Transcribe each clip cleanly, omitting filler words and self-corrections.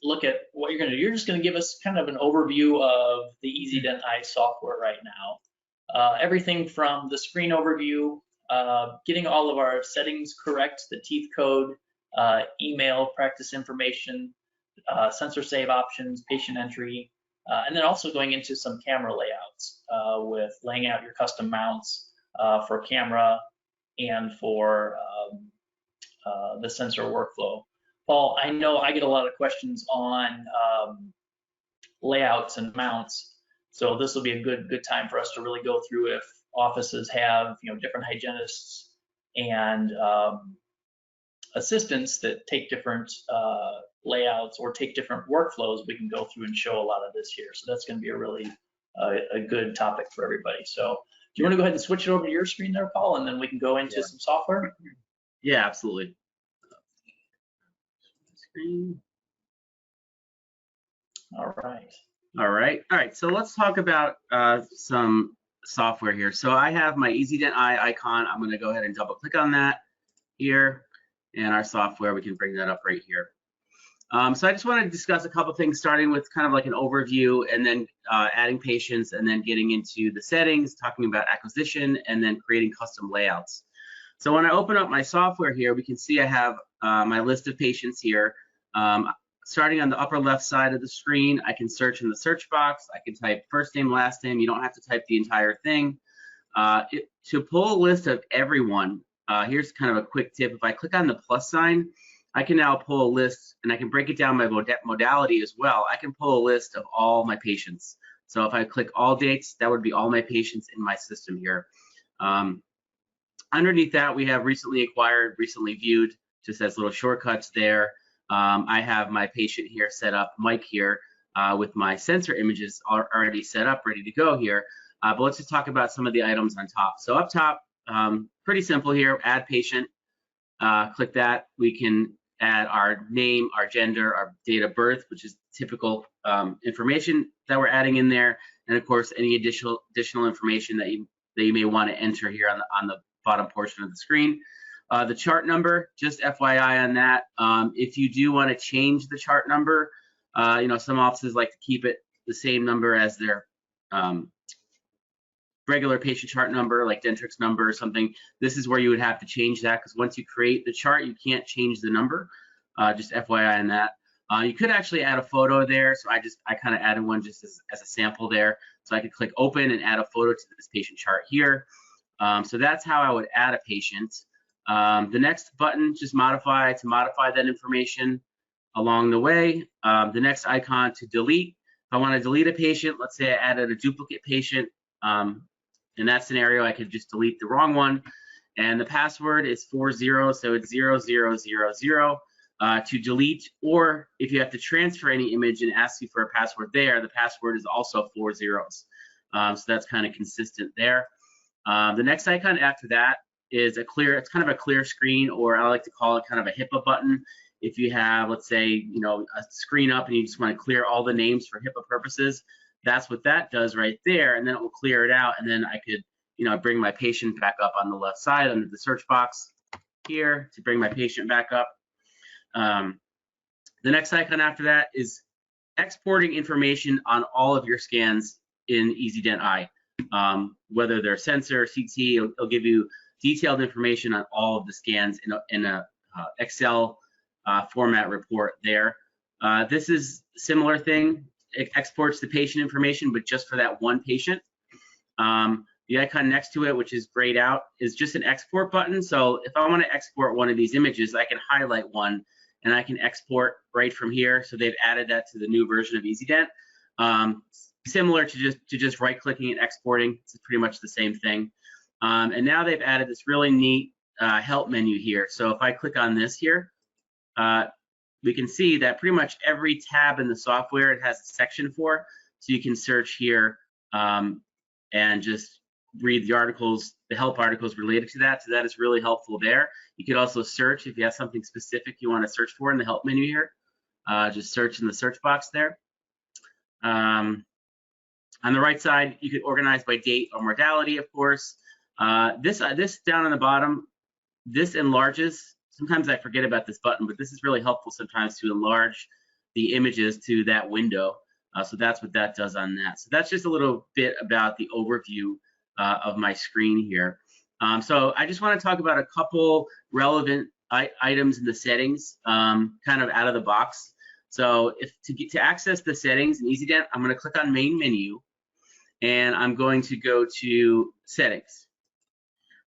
look at what you're going to do. You're just going to give us kind of an overview of the EasyDent Eye software right now. Everything from the screen overview, getting all of our settings correct, the teeth code, email, practice information, sensor save options, patient entry, and then also going into some camera layouts with laying out your custom mounts for camera and for the sensor workflow. Paul, I know I get a lot of questions on layouts and mounts, so this will be a good time for us to really go through if offices have different hygienists and assistants that take different layouts or take different workflows. We can go through and show a lot of this here. So that's going to be a really a good topic for everybody. So do you want to go ahead and switch it over to your screen there, Paul, and then we can go into some software? Yeah, absolutely. All right. So let's talk about some software here. So I have my EasyDent Eye icon. I'm going to go ahead and double click on that here, and our software, we can bring that up right here. So I just wanted to discuss a couple things, starting with kind of like an overview, and then adding patients, and then getting into the settings, talking about acquisition, and then creating custom layouts. So when I open up my software here, we can see I have my list of patients here. Starting on the upper left side of the screen, I can search in the search box. I can type first name, last name. You don't have to type the entire thing. To pull a list of everyone, here's kind of a quick tip. If I click on the plus sign, I can now pull a list, and I can break it down by modality as well. I can pull a list of all my patients. So if I click all dates, that would be all my patients in my system here. Underneath that, we have recently acquired, recently viewed, just as little shortcuts there. I have my patient here set up, Mike here, with my sensor images already set up, ready to go here. But let's just talk about some of the items on top. So up top, pretty simple here, add patient. Click that. We can add our name, our gender, our date of birth, which is typical information that we're adding in there, and of course any additional information that you may want to enter here on the bottom portion of the screen. The chart number, just FYI on that. If you do want to change the chart number, some offices like to keep it the same number as their regular patient chart number, like Dentrix number or something. This is where you would have to change that, because once you create the chart, you can't change the number. Just FYI on that. You could actually add a photo there, so I kind of added one just as a sample there. So I could click open and add a photo to this patient chart here. So that's how I would add a patient. The next button, just modify that information along the way. The next icon to delete. If I want to delete a patient, let's say I added a duplicate patient. In that scenario, I could just delete the wrong one. And the password is 40, so it's 0000. To delete, or if you have to transfer any image and ask you for a password there, the password is also 4 zeros. So that's kind of consistent there. The next icon after that is it's kind of a clear screen, or I like to call it kind of a HIPAA button. If you have, let's say, a screen up and you just want to clear all the names for HIPAA purposes, that's what that does right there, and then it will clear it out, and then I could, bring my patient back up on the left side under the search box here to bring my patient back up. The next icon after that is exporting information on all of your scans in EasyDent Eye. Whether they're sensor, CT, it'll give you detailed information on all of the scans in a Excel format report there. This is a similar thing. It exports the patient information, but just for that one patient. The icon next to it, which is grayed out, is just an export button. So if I want to export one of these images, I can highlight one and I can export right from here. So they've added that to the new version of EasyDent. Similar to just right-clicking and exporting. It's pretty much the same thing. And now they've added this really neat help menu here. So if I click on this here, we can see that pretty much every tab in the software it has a section for. So you can search here and just read the articles, the help articles related to that. So that is really helpful there. You could also search if you have something specific you want to search for in the help menu here. Just search in the search box there. On the right side, you could organize by date or modality, of course. This down on the bottom, this enlarges. Sometimes I forget about this button, but this is really helpful sometimes to enlarge the images to that window. So that's what that does on that. So that's just a little bit about the overview of my screen here. So I just want to talk about a couple relevant items in the settings, kind of out of the box. So to access the settings in EasyDent, I'm going to click on Main Menu, and I'm going to go to Settings.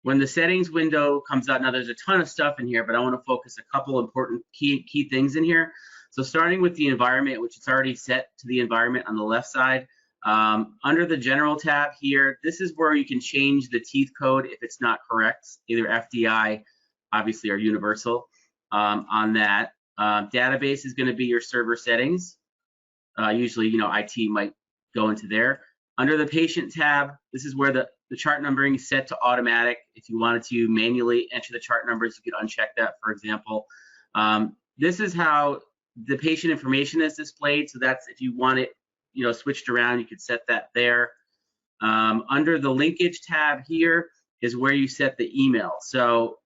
When the settings window comes out, now there's a ton of stuff in here, but I want to focus a couple important key things in here. So starting with the environment, which is already set to the environment on the left side, under the General tab here, this is where you can change the teeth code if it's not correct, either FDI, obviously, or universal on that. Database is going to be your server settings. Usually, IT might go into there. Under the Patient tab, this is where the chart numbering is set to automatic. If you wanted to manually enter the chart numbers, you could uncheck that, for example. This is how the patient information is displayed. So that's if you want it, switched around, you could set that there. Under the Linkage tab here is where you set the email. So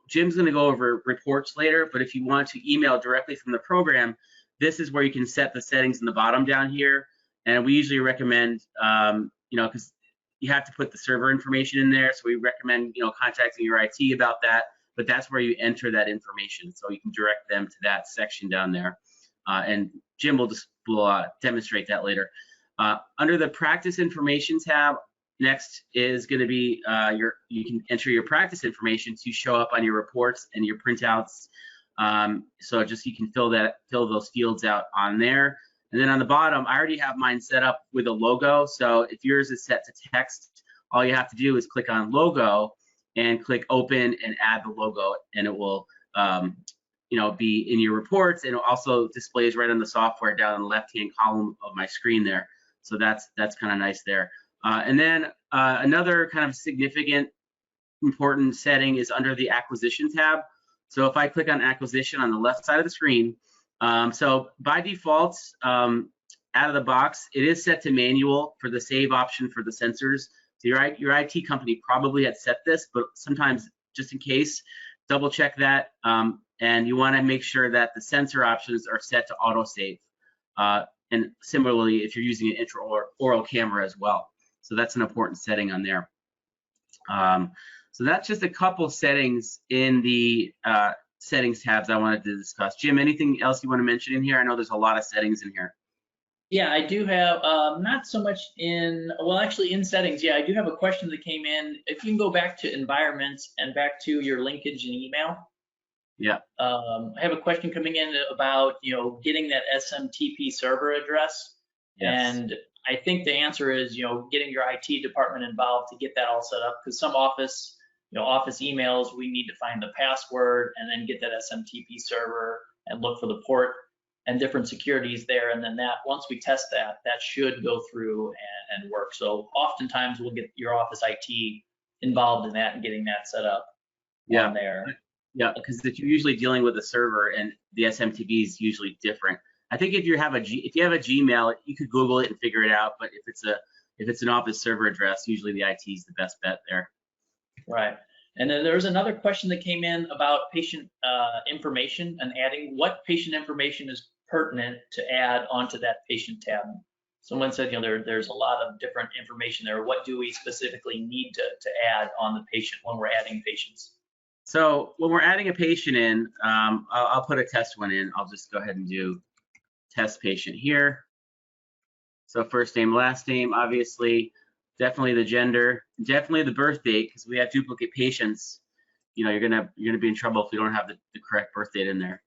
Jim's going to go over reports later, but if you want to email directly from the program, this is where you can set the settings in the bottom down here. And we usually recommend, because you have to put the server information in there. So we recommend, contacting your IT about that. But that's where you enter that information. So you can direct them to that section down there. And Jim will demonstrate that later. Under the Practice Information tab, next is going to be you can enter your practice information to show up on your reports and your printouts. So just you can fill those fields out on there. And then on the bottom, I already have mine set up with a logo. So if yours is set to text, all you have to do is click on Logo and click Open and add the logo, and it will be in your reports, and it also displays right on the software down in the left-hand column of my screen there. So that's kind of nice there. And then another kind of significant, important setting is under the Acquisition tab. So if I click on Acquisition on the left side of the screen, so by default, out of the box, it is set to manual for the save option for the sensors. So your IT company probably had set this, but sometimes just in case, double check that. And you want to make sure that the sensor options are set to autosave. And similarly, if you're using an intraoral camera as well. So that's an important setting on there. So that's just a couple settings in the settings tabs I wanted to discuss. Jim, anything else you want to mention in here? I know there's a lot of settings in here. Yeah, I do have, not so much actually in settings, yeah, I do have a question that came in. If you can go back to environments and back to your linkage and email. Yeah. I have a question coming in about, getting that SMTP server address. Yes. And I think the answer is, getting your IT department involved to get that all set up, because some office emails, we need to find the password and then get that SMTP server and look for the port and different securities there. And then once we test that should go through and work. So oftentimes we'll get your office IT involved in that and getting that set up on there. Yeah, because if you're usually dealing with a server and the SMTP is usually different. I think if you have a Gmail, you could Google it and figure it out. But if it's an office server address, usually the IT is the best bet there. Right. And then there's another question that came in about patient information and adding what patient information is pertinent to add onto that patient tab. Someone said, there's a lot of different information there. What do we specifically need to add on the patient when we're adding patients? So when we're adding a patient in, I'll put a test one in. I'll just go ahead and do test patient here. So first name, last name, obviously. Definitely the gender, definitely the birth date, because we have duplicate patients. You're gonna be in trouble if you don't have the correct birth date in there.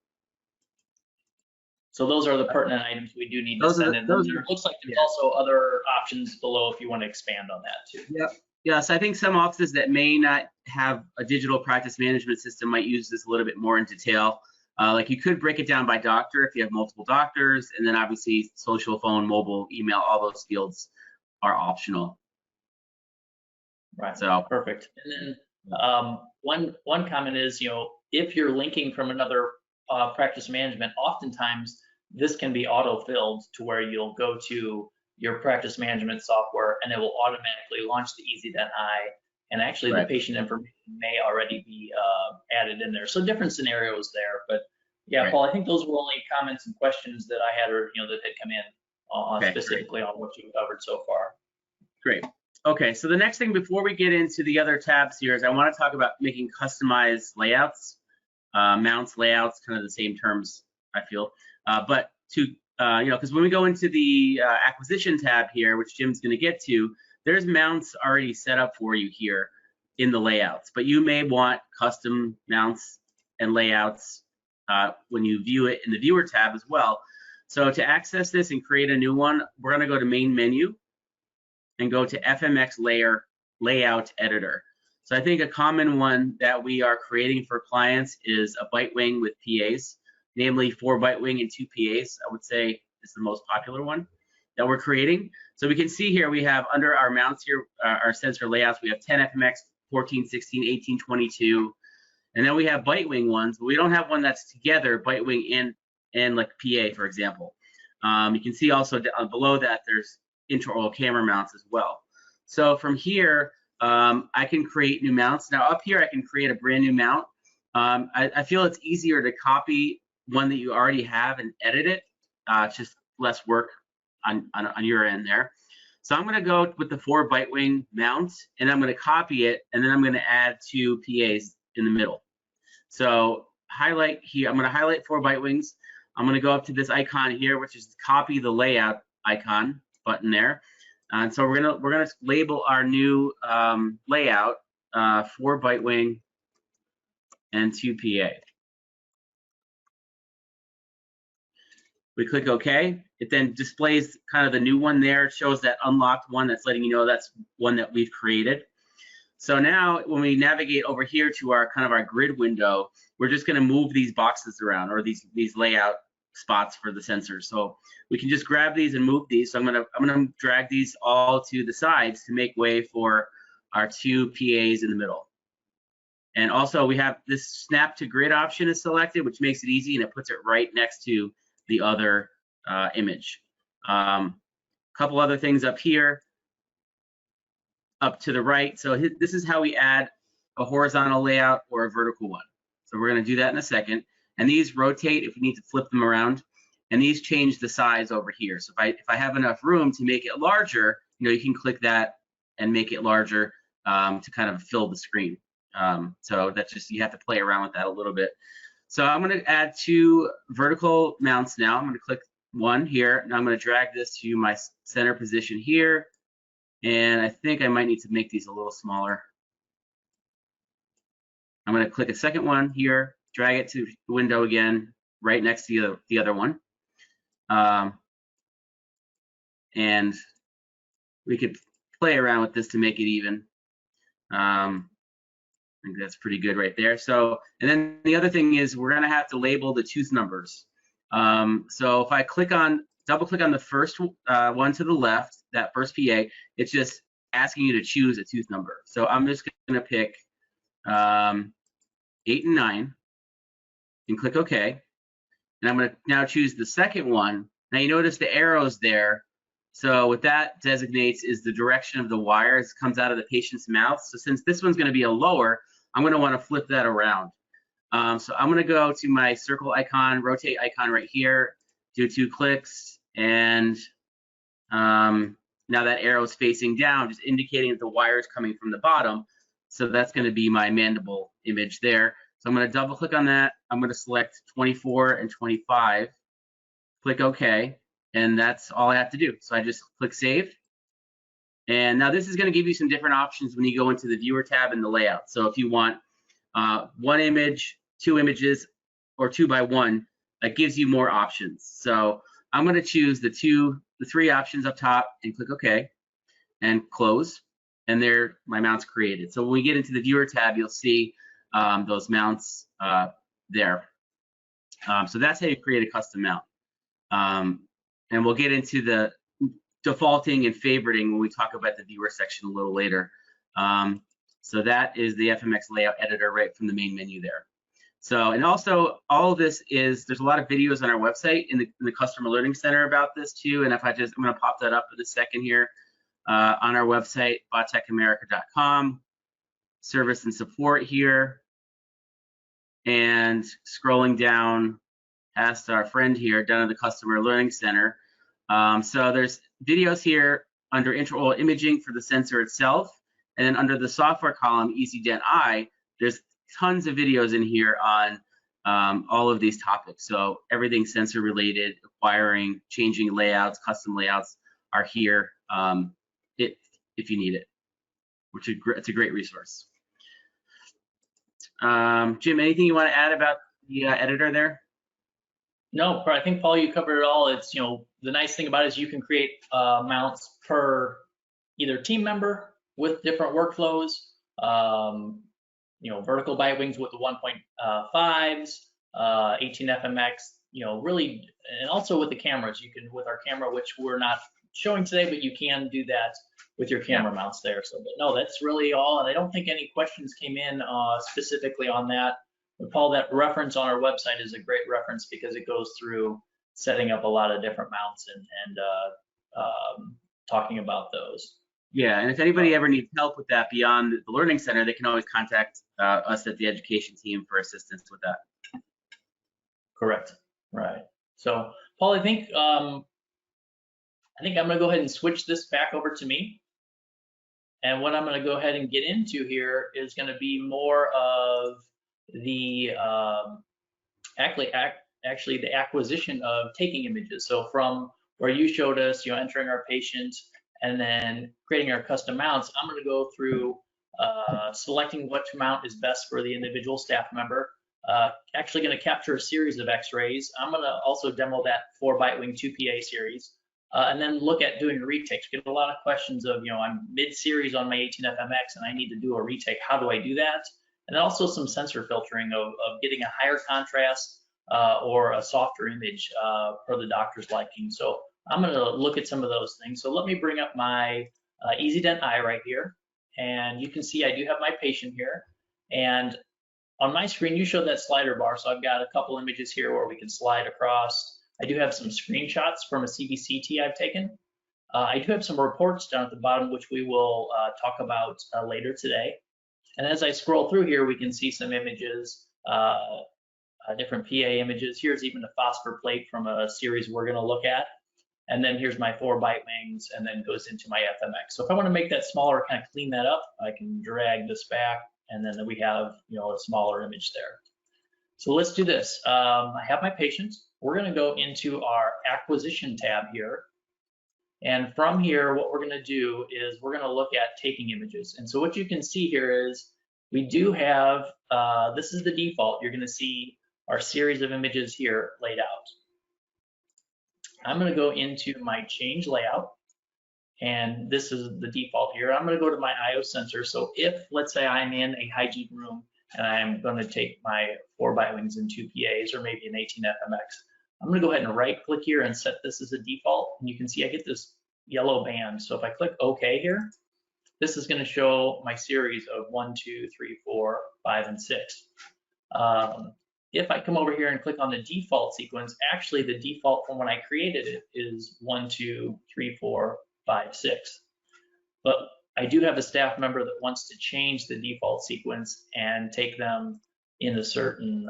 So those are the pertinent items we do need to send in. It looks like there's also other options below if you want to expand on that too. Yep. Yes, I think some offices that may not have a digital practice management system might use this a little bit more in detail. Like you could break it down by doctor if you have multiple doctors, and then obviously social, phone, mobile, email, all those fields are optional. Right. So perfect. And then one comment is, if you're linking from another practice management, oftentimes this can be auto-filled to where you'll go to your practice management software and it will automatically launch the EasyDent Eye, and actually the patient information may already be added in there. So different scenarios there, but Yeah, Right. Paul, I think those were only comments and questions that I had, or that had come in Okay, great. specifically on what you covered so far. Great. Okay, so the next thing before we get into the other tabs here is I want to talk about making customized layouts, mounts, layouts, kind of the same terms, I feel. But to, because when we go into the acquisition tab here, which Jim's going to get to, there's mounts already set up for you here in the layouts, but you may want custom mounts and layouts when you view it in the viewer tab as well. So to access this and create a new one, we're going to go to main menu and go to FMX layout editor. So I think a common one that we are creating for clients is a bite wing with PAs, namely 4 bite wing and 2 PAs. I would say is the most popular one that we're creating. So we can see here we have under our mounts here, our sensor layouts, we have 10 FMX, 14, 16, 18, 22. And then we have bite wing ones, but we don't have one that's together, bite wing and like PA, for example. You can see also below that there's intraoral camera mounts as well. So from here, I can create new mounts. Now up here, I can create a brand new mount. I feel it's easier to copy one that you already have and edit it. It's just less work on your end there. So I'm going to go with the 4 bite wing mount, and I'm going to copy it, and then I'm going to add 2 PAs in the middle. So highlight here, I'm going to highlight 4 bite wings. I'm going to go up to this icon here, which is copy the layout icon button there. And so we're gonna label our new layout 4 bite wing and 2 PA. We click OK. It then displays kind of the new one there. It shows that unlocked one that's letting you know that's one that we've created. So now when we navigate over here to our kind of our grid window, we're just going to move these boxes around, or these layout spots for the sensors. So we can just grab these and move these. So I'm gonna drag these all to the sides to make way for our 2 PAs in the middle. And also we have this snap to grid option is selected, which makes it easy, and it puts it right next to the other image. Couple other things up here, up to the right. So this is how we add a horizontal layout or a vertical one. So we're going to do that in a second. And these rotate if we need to flip them around. And these change the size over here. So if I have enough room to make it larger, you can click that and make it larger to kind of fill the screen. So that's just, you have to play around with that a little bit. So I'm going to add 2 vertical mounts now. I'm going to click one here, and I'm going to drag this to my center position here. And I think I might need to make these a little smaller. I'm going to click a second one here, drag it to the window again, right next to the other one. And we could play around with this to make it even. I think that's pretty good right there. So, and then the other thing is we're going to have to label the tooth numbers. So if I double click on the first one to the left, that first PA, it's just asking you to choose a tooth number. So I'm just going to pick 8 and 9 and click OK. And I'm going to now choose the second one. Now you notice the arrows there. So what that designates is the direction of the wire as it comes out of the patient's mouth. So since this one's going to be a lower, I'm going to want to flip that around. So I'm going to go to my circle icon, rotate icon right here, do 2 clicks, and now that arrow is facing down, just indicating that the wire is coming from the bottom. So that's going to be my mandible image there. So I'm going to double click on that. I'm going to select 24 and 25, click OK, and that's all I have to do. So I just click Save. And now this is going to give you some different options when you go into the viewer tab and the layout. So if you want 1 image, 2 images, or 2 by 1, that gives you more options. So I'm going to choose the 3 options up top and click OK and close. And there, my mount's created. So when we get into the viewer tab, you'll see those mounts there. So that's how you create a custom mount. And we'll get into the defaulting and favoriting when we talk about the viewer section a little later. So that is the FMX layout editor right from the main menu there. So, and also all of this is, there's a lot of videos on our website in the Customer Learning Center about this too. And if I'm going to pop that up in a second here on our website, vatechamerica.com, service and support here. And scrolling down past our friend here down at the Customer Learning Center. So there's videos here under intraoral imaging for the sensor itself, and then under the software column, EasyDent Eye, there's tons of videos in here on all of these topics. So everything sensor related, acquiring, changing layouts, custom layouts are here if you need it, which is it's a great resource. Jim, anything you want to add about the editor there? No, I think, Paul, you covered it all. It's, the nice thing about it is you can create mounts per either team member with different workflows, vertical bite wings with the 1.5s, 18 FMX, really, and also with the cameras. You can, with our camera, which we're not showing today, but you can do that with your camera mounts there. So, but no, that's really all. And I don't think any questions came in specifically on that. But Paul, that reference on our website is a great reference because it goes through setting up a lot of different mounts and talking about those. Yeah, and if anybody ever needs help with that beyond the Learning Center, they can always contact us at the education team for assistance with that. Correct. Right. So, Paul, I think I'm going to go ahead and switch this back over to me. And what I'm going to go ahead and get into here is going to be more of the actually the acquisition of taking images. So from where you showed us, entering our patient and then creating our custom mounts, I'm going to go through selecting which mount is best for the individual staff member. Actually going to capture a series of x-rays. I'm going to also demo that 4-bite-wing 2PA series. And then look at doing retakes. Get a lot of questions of, I'm mid-series on my 18 FMX and I need to do a retake. How do I do that? And then also some sensor filtering of getting a higher contrast or a softer image per the doctor's liking. So I'm going to look at some of those things. So let me bring up my EasyDent Eye right here. And you can see I do have my patient here. And on my screen, you showed that slider bar. So I've got a couple images here where we can slide across. I do have some screenshots from a CBCT I've taken. I do have some reports down at the bottom, which we will talk about later today. And as I scroll through here, we can see some images, different PA images. Here's even a phosphor plate from a series we're going to look at. And then here's my 4-bite-wings, and then goes into my FMX. So if I want to make that smaller, kind of clean that up, I can drag this back, and then we have a smaller image there. So let's do this. I have my patient. We're going to go into our acquisition tab here. And from here, what we're going to do is we're going to look at taking images. And so what you can see here is we do have, this is the default. You're going to see our series of images here laid out. I'm going to go into my change layout. And this is the default here. I'm going to go to my IO sensor. So if, let's say, I'm in a hygiene room and I'm going to take my 4-bite-wings and 2PAs or maybe an 18 FMX, I'm going to go ahead and right click here and set this as a default. And you can see I get this yellow band. So if I click OK here, this is going to show my series of 1, 2, 3, 4, 5, and 6. If I come over here and click on the default sequence, actually the default from when I created it is 1, 2, 3, 4, 5, 6. But I do have a staff member that wants to change the default sequence and take them in a certain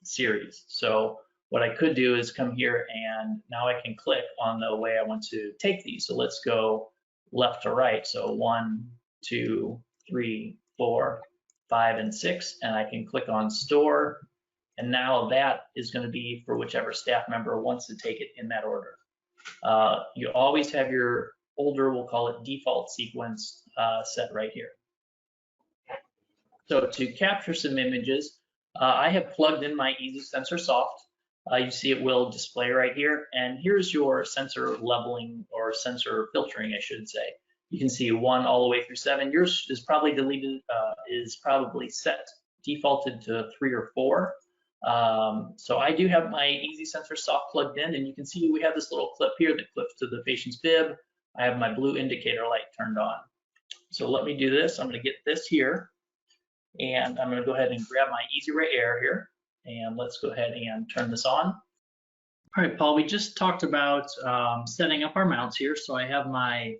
series. So what I could do is come here and now I can click on the way I want to take these. So let's go left to right. So 1, 2, 3, 4, 5, and 6, and I can click on store. And now that is going to be for whichever staff member wants to take it in that order. You always have your older, we'll call it default sequence set right here. So to capture some images, I have plugged in my Easy Sensor Soft. You see it will display right here. And here's your sensor leveling or sensor filtering, I should say. You can see 1 all the way through 7. Yours is probably deleted, is probably set, defaulted to 3 or 4. So I do have my Easy Sensor Soft plugged in, and you can see we have this little clip here that clips to the patient's bib. I have my blue indicator light turned on. So let me do this. I'm going to get this here, and I'm going to go ahead and grab my Easy Ray Air here, and let's go ahead and turn this on. All right, Paul, we just talked about setting up our mounts here. So I have my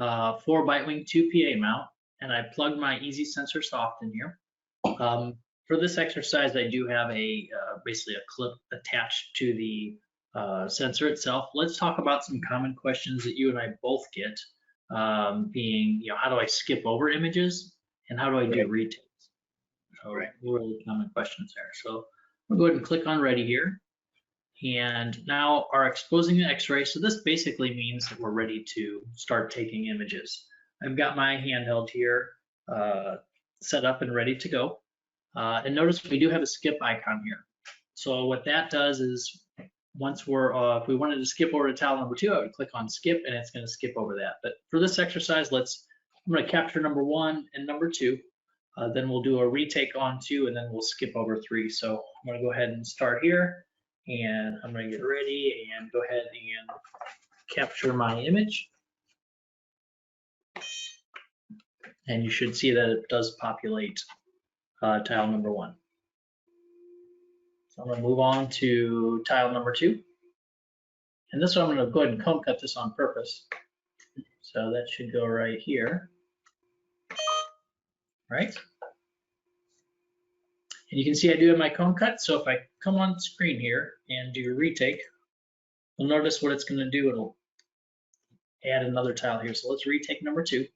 4-bite-wing 2PA mount, and I plugged my Easy Sensor Soft in here. For this exercise, I do have a basically a clip attached to the sensor itself. Let's talk about some common questions that you and I both get, being, how do I skip over images and how do I do retakes? So really common questions there. So we'll go ahead and click on ready here. And now our exposing the x-ray. So this basically means that we're ready to start taking images. I've got my handheld here set up and ready to go. And notice we do have a skip icon here. So what that does is once we're, if we wanted to skip over to tile number 2, I would click on skip and it's going to skip over that. But for this exercise, I'm going to capture number 1 and number 2. Then we'll do a retake on 2 and then we'll skip over 3. So I'm going to go ahead and start here. And I'm going to get ready and go ahead and capture my image. And you should see that it does populate tile number 1. So I'm going to move on to tile number 2. And this one I'm going to go ahead and comb cut this on purpose. So that should go right here. Right? And you can see I do have my comb cut. So if I come on screen here and do a retake, you'll notice what it's going to do. It'll add another tile here. So let's retake number 2.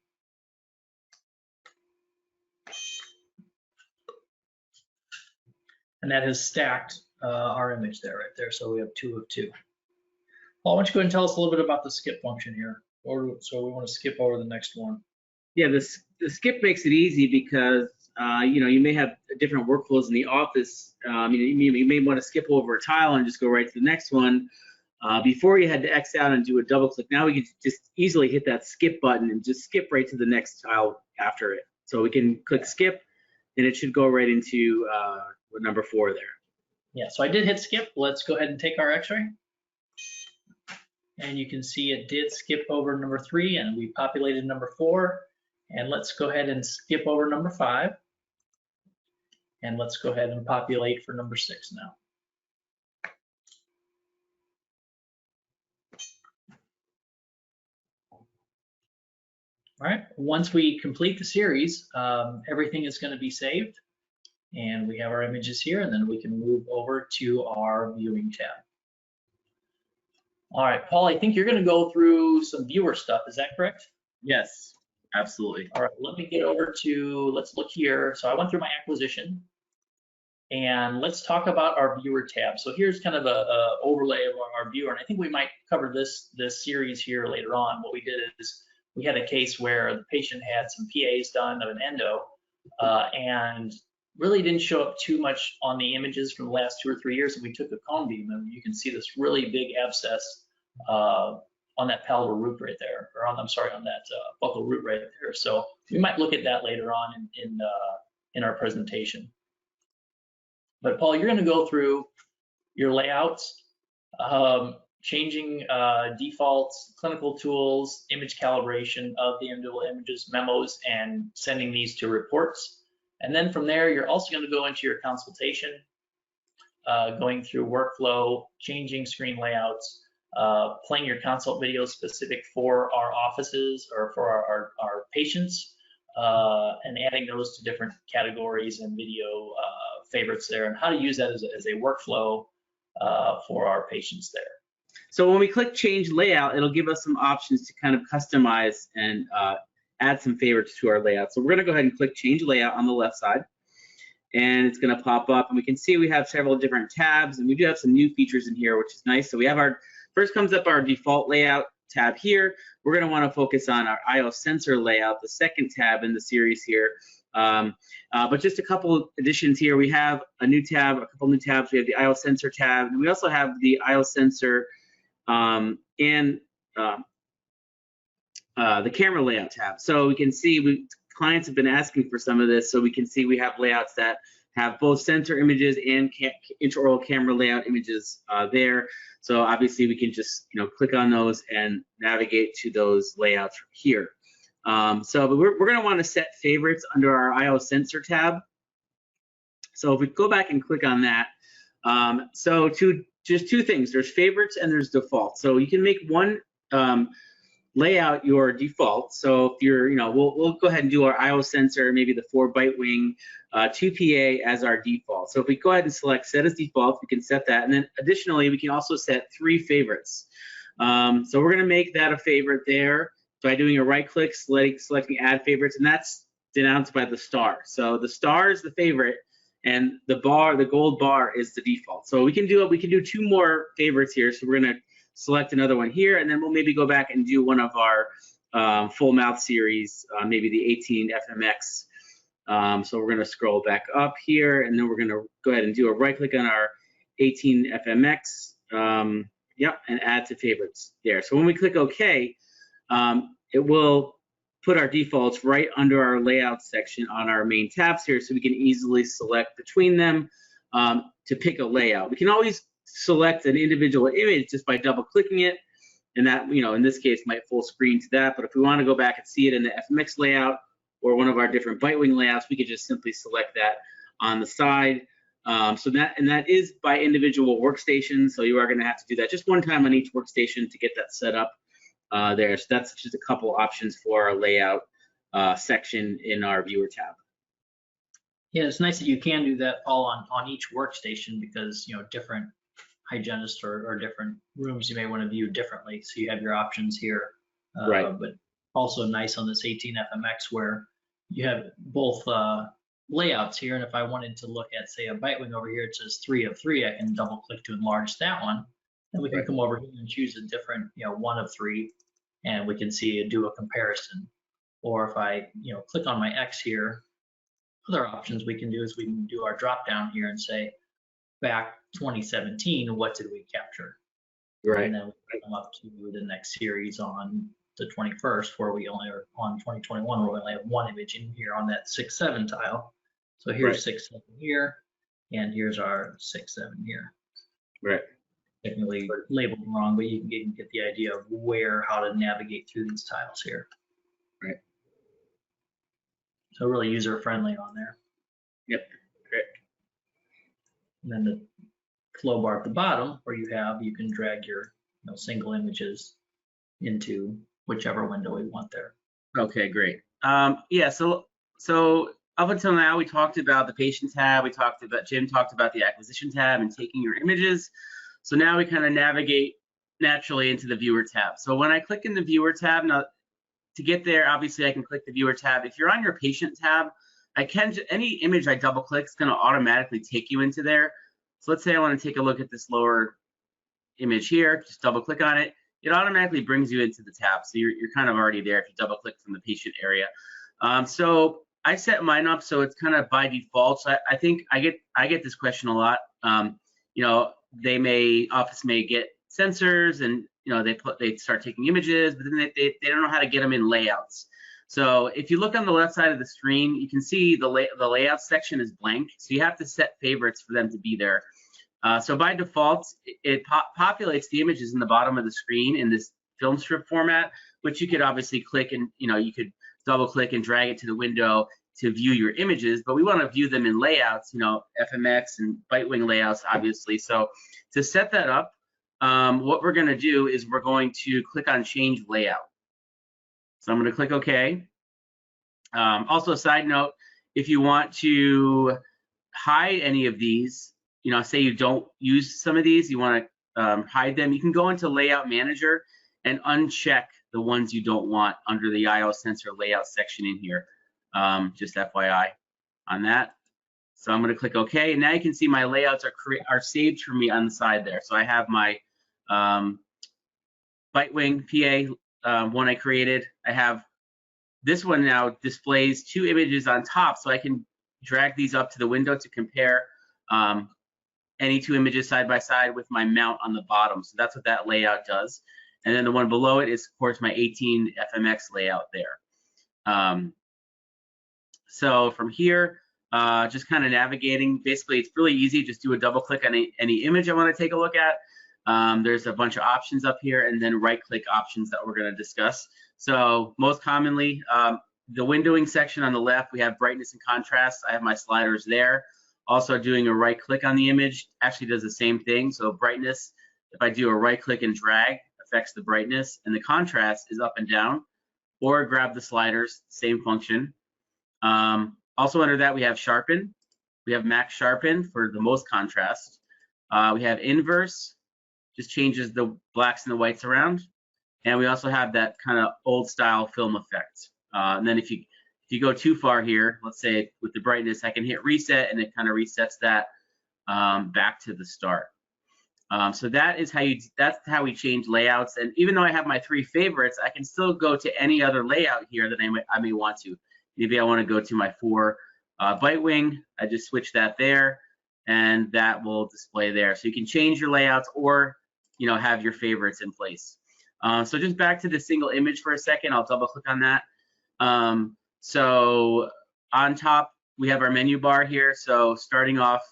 And that has stacked our image there, right there. So we have 2 of 2. Paul, why don't you go ahead and tell us a little bit about the skip function here? So we want to skip over the next one. Yeah, the skip makes it easy because you may have different workflows in the office. You may want to skip over a tile and just go right to the next one. Before you had to X out and do a double click. Now we can just easily hit that skip button and just skip right to the next tile after it. So we can click skip and it should go right into number 4 there. Yeah, so I did hit skip. Let's go ahead and take our x-ray. And you can see it did skip over number 3 and we populated number 4. And let's go ahead and skip over number 5. And let's go ahead and populate for number 6 now. All right, once we complete the series, everything is going to be saved. And we have our images here, and then we can move over to our viewing tab. All right, Paul, I think you're going to go through some viewer stuff. Is that correct? Yes, absolutely. All right, let me get over to, let's look here. So I went through my acquisition, and let's talk about our viewer tab. So here's kind of a overlay of our viewer, and I think we might cover this series here later on. What we did is we had a case where the patient had some PAs done of an endo, and really didn't show up too much on the images from the last 2 or 3 years, and we took a cone beam, and you can see this really big abscess on that palatal root right there, or on, I'm sorry, on that buccal root right there. So we might look at that later on in our presentation. But Paul, you're going to go through your layouts, changing defaults, clinical tools, image calibration of the individual images, memos, and sending these to reports. And then from there, you're also going to go into your consultation, going through workflow, changing screen layouts, playing your consult videos specific for our offices or for our patients, and adding those to different categories and video favorites there, and how to use that as a workflow for our patients there. So when we click change layout, it'll give us some options to kind of customize and add some favorites to our layout. So we're going to go ahead and click change layout on the left side, and it's going to pop up, and we can see we have several different tabs, and we do have some new features in here, which is nice. So we have our, first comes up our default layout tab here. We're going to want to focus on our IO sensor layout, the second tab in the series here. But just a couple additions here. We have a new tab, a couple new tabs. We have the IO sensor tab, and we also have the IO sensor and the camera layout tab. So we can see clients have been asking for some of this, so we can see we have layouts that have both sensor images and intraoral camera layout images there. So obviously we can just click on those and navigate to those layouts from here. But we're going to want to set favorites under our IO sensor tab. So if we go back and click on that, just two things. There's favorites and there's default. So you can make one layout your default. So if you're, we'll go ahead and do our IO sensor, maybe the 4 bite wing 2PA as our default. So if we go ahead and select set as default, we can set that. And then additionally, we can also set 3 favorites. So we're going to make that a favorite there by doing a right click, selecting add favorites, and that's denounced by the star. So the star is the favorite, and the bar, the gold bar, is the default. So we can do 2 more favorites here. So we're going to select another one here, and then we'll maybe go back and do one of our full mouth series, maybe the 18 FMX. So we're going to scroll back up here, and then we're going to go ahead and do a right click on our 18 FMX. Yep, and add to favorites there. So when we click OK, it will put our defaults right under our layout section on our main tabs here, so we can easily select between them to pick a layout. We can always select an individual image just by double clicking it, and that, in this case, might full screen to that. But if we want to go back and see it in the FMX layout or one of our different Bitewing layouts, we could just simply select that on the side. So that is by individual workstation. So you are going to have to do that just one time on each workstation to get that set up there. So that's just a couple options for our layout section in our viewer tab. Yeah, it's nice that you can do that all on each workstation, because different hygienists or different rooms you may want to view differently. So you have your options here, Right. But also nice on this 18 FMX where you have both layouts here. And if I wanted to look at, say, a Bitewing over here, it says 3 of 3, I can double click to enlarge that one. And we can come over here and choose a different, 1 of 3, and we can do a comparison. Or if I, click on my X here, other options we can do is we can do our drop down here and say, back 2017, what did we capture? Right. And then we come up to the next series on the 21st, where we only are on 2021, where we only have 1 image in here on that 6-7 tile. So here's 6-7 here, and here's our 6-7 here. Right. Technically labeled wrong, but you can get the idea of how to navigate through these tiles here. Right. So really user friendly on there. Yep. Great. And then the flow bar at the bottom, where you can drag your single images into whichever window we want there. Okay, great. Yeah, so up until now, we talked about the patient tab. Jim talked about the acquisition tab and taking your images. So now we kind of navigate naturally into the viewer tab. So when I click in the viewer tab, now to get there, obviously I can click the viewer tab. If you're on your patient tab, any image I double click is going to automatically take you into there. So let's say I want to take a look at this lower image here, just double click on it. It automatically brings you into the tab. So you're kind of already there if you double click from the patient area. So I set mine up so it's kind of by default. So I think I get this question a lot. Office may get sensors, and they start taking images, but then they don't know how to get them in layouts. So if you look on the left side of the screen, you can see the layout section is blank. So you have to set favorites for them to be there. So by default, it populates the images in the bottom of the screen in this film strip format, which you could obviously click and you could double click and drag it to the window to view your images, but we want to view them in layouts, FMX and Bitewing layouts, obviously. So to set that up, what we're going to do is we're going to click on change layout. So I'm going to click OK. Also, a side note, if you want to hide any of these, say you don't use some of these, you want to hide them, you can go into Layout Manager and uncheck the ones you don't want under the IO sensor layout section in here. Just FYI on that. So I'm going to click OK, and now you can see my layouts are saved for me on the side there. So I have my Bitewing PA one I created. I have this one now displays 2 images on top, so I can drag these up to the window to compare any 2 images side by side with my mount on the bottom. So that's what that layout does. And then the one below it is, of course, my 18 FMX layout there. So from here, just kind of navigating, basically it's really easy. Just do a double click on any image I want to take a look at. There's a bunch of options up here, and then right click options that we're going to discuss. So most commonly, the windowing section on the left, we have brightness and contrast. I have my sliders there. Also doing a right click on the image actually does the same thing. So brightness, if I do a right click and drag, affects the brightness, and the contrast is up and down, or grab the sliders, same function. Also under that, we have sharpen. We have max sharpen for the most contrast. We have inverse, just changes the blacks and the whites around. And we also have that kind of old style film effect. And then if you go too far here, let's say with the brightness, I can hit reset and it kind of resets that back to the start. So that's how we change layouts. And even though I have my 3 favorites, I can still go to any other layout here that I may want to. Maybe I want to go to my 4 bite wing. I just switch that there, and that will display there. So you can change your layouts or have your favorites in place. So just back to the single image for a second. I'll double click on that. So on top we have our menu bar here. So starting off,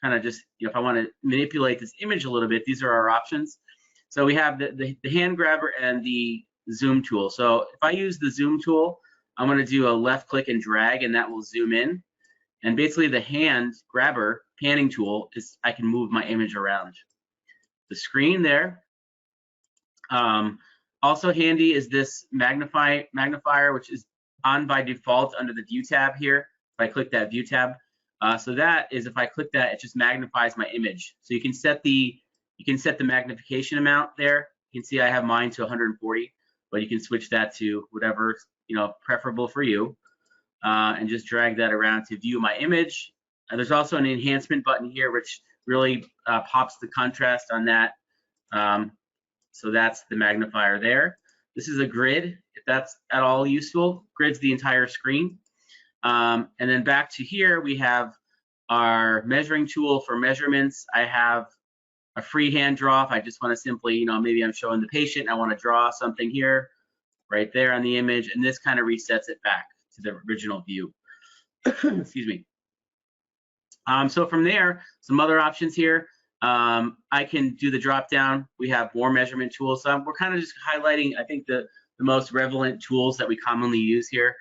kind of just if I want to manipulate this image a little bit, these are our options. So we have the hand grabber and the zoom tool. So if I use the zoom tool, I'm going to do a left click and drag, and that will zoom in. And basically the hand grabber panning tool is I can move my image around the screen there. Also handy is this magnifier, which is on by default under the view tab here. If I click that view tab, so that is if I click that, it just magnifies my image. So you can set the magnification amount there. You can see I have mine to 140, but you can switch that to whatever preferable for you, and just drag that around to view my image. And there's also an enhancement button here, which really pops the contrast on that. So that's the magnifier there. This is a grid, if that's at all useful. Grid's the entire screen. And then back to here, we have our measuring tool for measurements. I have a freehand draw if I just want to simply, maybe I'm showing the patient, I want to draw something here, right there on the image, and this kind of resets it back to the original view. Excuse me. So from there, some other options here. I can do the drop down. We have more measurement tools. So we're kind of just highlighting, I think, the most relevant tools that we commonly use here.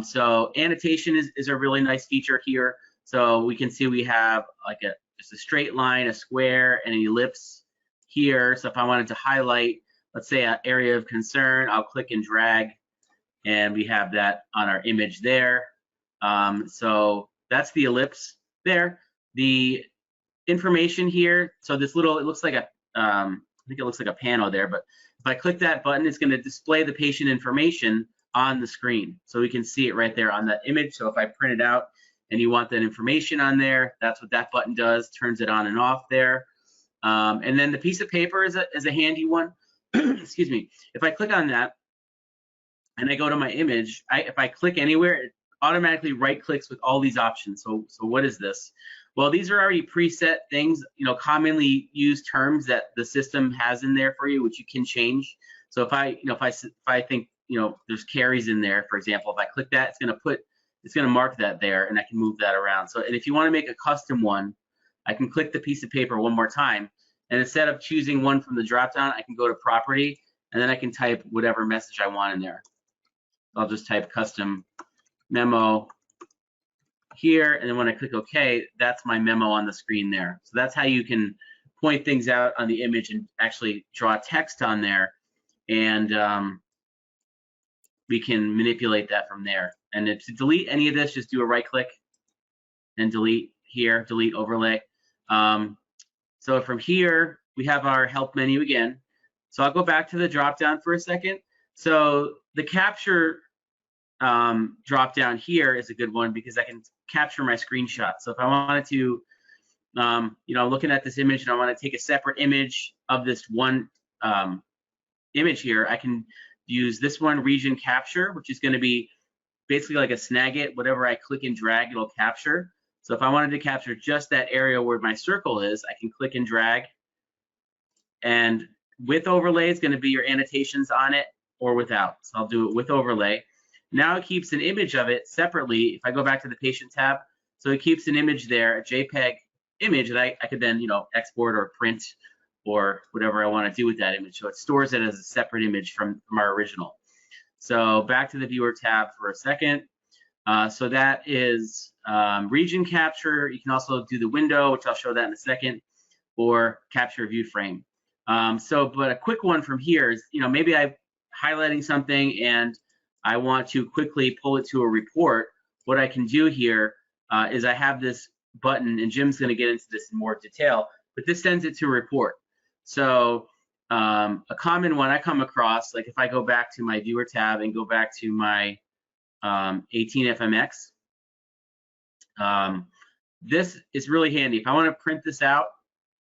So annotation is a really nice feature here. So we can see we have like just a straight line, a square, and an ellipse here. So if I wanted to highlight, let's say, an area of concern, I'll click and drag, and we have that on our image there. So that's the ellipse there. The information here, so this little, it looks like a, I think it looks like a panel there, but if I click that button, it's going to display the patient information on the screen. So we can see it right there on that image. So if I print it out and you want that information on there, that's what that button does, turns it on and off there. And then the piece of paper is a handy one. Excuse me. If I click on that and I go to my image, if I click anywhere, it automatically right clicks with all these options. So what is this? Well, these are already preset things, commonly used terms that the system has in there for you, which you can change. So if I think, there's carries in there, for example, if I click that, it's going to mark that there, and I can move that around. So, and if you want to make a custom one, I can click the piece of paper one more time, and instead of choosing one from the dropdown, I can go to property, and then I can type whatever message I want in there. I'll just type custom memo here, and then when I click OK, that's my memo on the screen there. So that's how you can point things out on the image and actually draw text on there, and we can manipulate that from there. And to delete any of this, just do a right click and delete here, delete overlay. So from here, we have our help menu again. So I'll go back to the drop down for a second. So the capture drop down here is a good one because I can capture my screenshot. So if I wanted to, looking at this image and I want to take a separate image of this one image here, I can use this one, region capture, which is going to be basically like a Snagit. Whatever I click and drag, it'll capture. So if I wanted to capture just that area where my circle is, I can click and drag. And with overlay, it's going to be your annotations on it or without. So I'll do it with overlay. Now it keeps an image of it separately. If I go back to the patient tab, so it keeps an image there, a JPEG image that I could then, export or print or whatever I want to do with that image. So it stores it as a separate image from our original. So back to the viewer tab for a second. So that is region capture. You can also do the window, which I'll show that in a second, or capture view frame. But a quick one from here is, maybe I'm highlighting something and I want to quickly pull it to a report. what I can do here is I have this button, and Jim's going to get into this in more detail, but this sends it to a report. So a common one I come across, like if I go back to my viewer tab and go back to my 18FMX, this is really handy. If I want to print this out